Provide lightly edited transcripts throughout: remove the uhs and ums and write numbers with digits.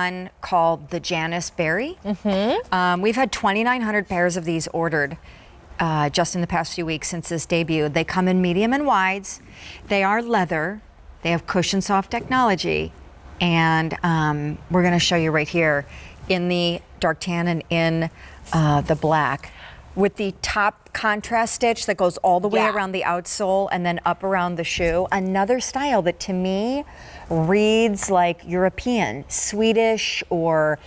one called the Janice Barrie. We've had 2,900 pairs of these ordered just in the past few weeks since this debuted. They come in medium and wides. They are leather. They have cushion soft technology. And we're going to show you right here in the dark tan and in the black, with the top contrast stitch that goes all the way around the outsole and then up around the shoe. Another style that to me reads like European, Swedish, or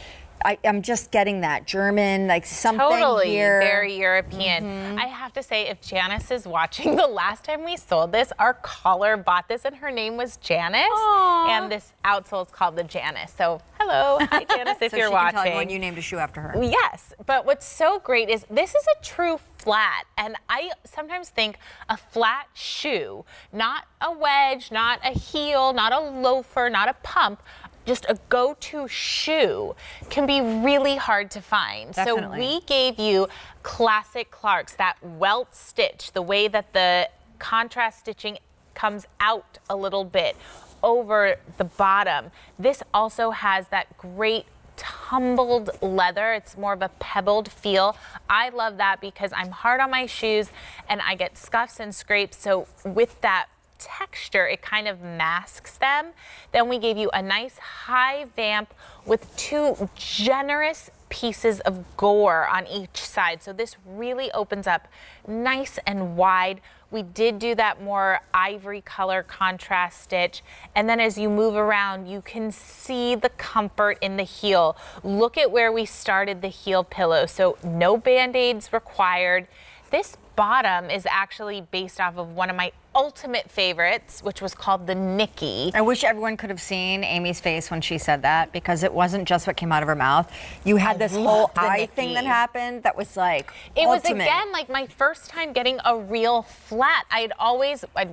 I'm just getting that German, like something totally here. Very European. I have to say, if Janice is watching, the last time we sold this, our caller bought this and her name was Janice. Aww. And this outsole is called the Janice. So hello, hi Janice, if so you're she watching. Can tell everyone you named a shoe after her. Yes, but what's so great is this is a true flat, and I sometimes think a flat shoe, not a wedge, not a heel, not a loafer, not a pump, just a go-to shoe can be really hard to find. Definitely. So we gave you classic Clarks, that welt stitch, the way that the contrast stitching comes out a little bit over the bottom. This also has that great tumbled leather. It's more of a pebbled feel. I love that because I'm hard on my shoes and I get scuffs and scrapes. So with that texture, it kind of masks them. Then we gave you a nice high vamp with two generous pieces of gore on each side. So this really opens up nice and wide. We did do that more ivory color contrast stitch. And then as you move around, you can see the comfort in the heel. Look at where we started the heel pillow. So no Band-Aids required. This bottom is actually based off of one of my ultimate favorites, which was called the Nikki. I wish everyone could have seen Amy's face when she said that, because it wasn't just what came out of her mouth. You had this whole eye thing that happened that was like it ultimate. was again like my first time getting a real flat. I'd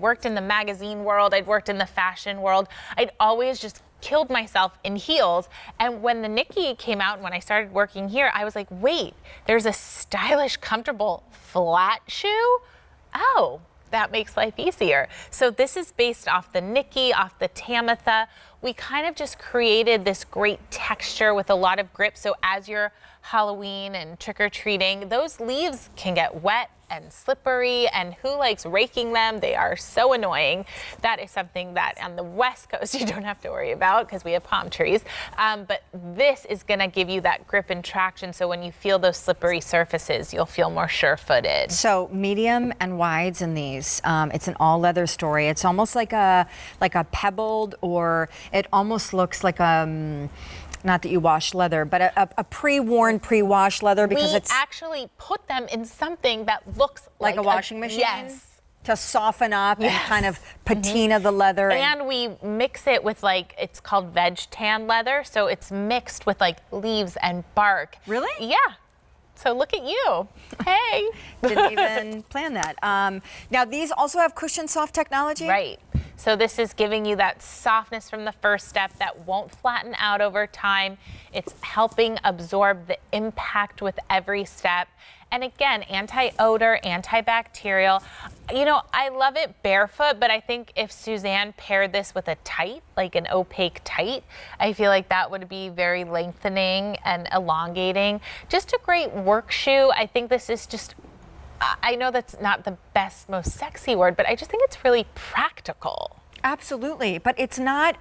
worked in the magazine world, I'd worked in the fashion world. I'd always just killed myself in heels. And when the Nikki came out, and when I started working here, I was like, wait, there's a stylish, comfortable flat shoe? Oh, that makes life easier. So this is based off the Nikki, off the Tamitha. We kind of just created this great texture with a lot of grip. So as you're Halloween and trick-or-treating, those leaves can get wet and slippery, and who likes raking them? They are so annoying. That is something that on the West Coast you don't have to worry about because we have palm trees. But this is gonna give you that grip and traction, so when you feel those slippery surfaces, you'll feel more sure-footed. So medium and wides in these. It's an all leather story. It's almost like a pebbled, or it almost looks like not that you wash leather, but a pre-worn, pre-washed leather, because we actually put them in something that looks like a washing machine. Yes. To soften up and kind of patina the leather. And we mix it with it's called veg tan leather, so it's mixed with leaves and bark. Really? Yeah. So look at you. Hey. Didn't even plan that. Now these also have cushion soft technology? Right. So this is giving you that softness from the first step that won't flatten out over time. It's helping absorb the impact with every step. And again, anti-odor, antibacterial. You know, I love it barefoot, but I think if Suzanne paired this with a tight, like an opaque tight, I feel like that would be very lengthening and elongating. Just a great work shoe. I think this is just, I know that's not the best, most sexy word, but I just think it's really practical. Absolutely, but it's not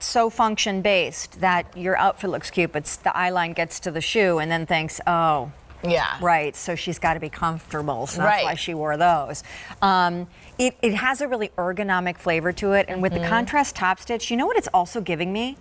so function based that your outfit looks cute, but the eye line gets to the shoe and then thinks, oh, yeah, right, so she's got to be comfortable, so that's why she wore those. It has a really ergonomic flavor to it, and with the contrast top stitch, you know what it's also giving me?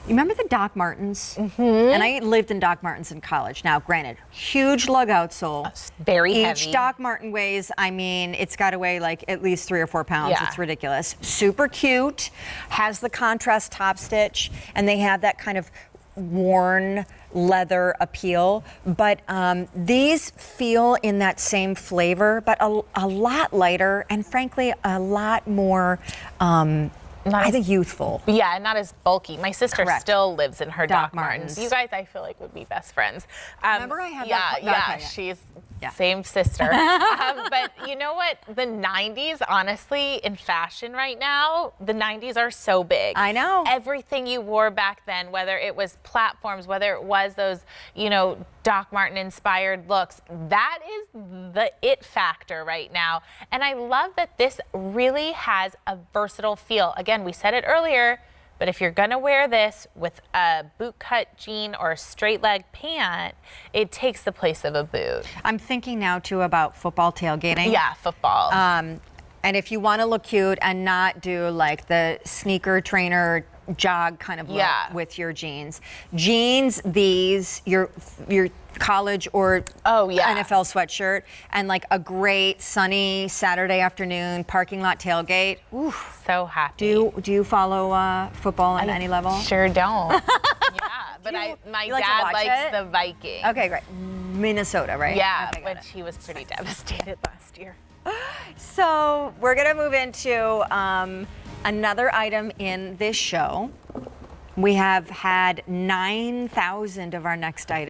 You remember the Doc Martens? And I lived in Doc Martens in college. Now, granted, huge lug outsole. Very heavy. Each Doc Marten weighs, it's got to weigh at least 3 or 4 pounds. Yeah. It's ridiculous. Super cute, has the contrast top stitch, and they have that kind of worn leather appeal. But these feel in that same flavor, but a lot lighter, and frankly, a lot more I think youthful. Yeah, and not as bulky. My sister still lives in her Doc Martens. You guys, I feel like, would be best friends. Remember I had she's Yeah. Same sister. But you know what? The 90s, honestly, in fashion right now, the 90s are so big. I know. Everything you wore back then, whether it was platforms, whether it was those, Doc Marten inspired looks, that is the it factor right now. And I love that this really has a versatile feel. Again, we said it earlier, but if you're gonna wear this with a boot cut jean or a straight leg pant, it takes the place of a boot. I'm thinking now too about football tailgating. Yeah, football. And if you want to look cute and not do like the sneaker trainer jog kind of look with your jeans, your college or NFL sweatshirt, and like a great sunny Saturday afternoon parking lot tailgate. Ooh. So happy. Do you follow football on any level? Sure don't. But my dad likes the Vikings. Okay, great. Minnesota, right? Yeah, okay, which he was pretty devastated last year. So we're gonna move into another item in this show. We have had 9,000 of our next items.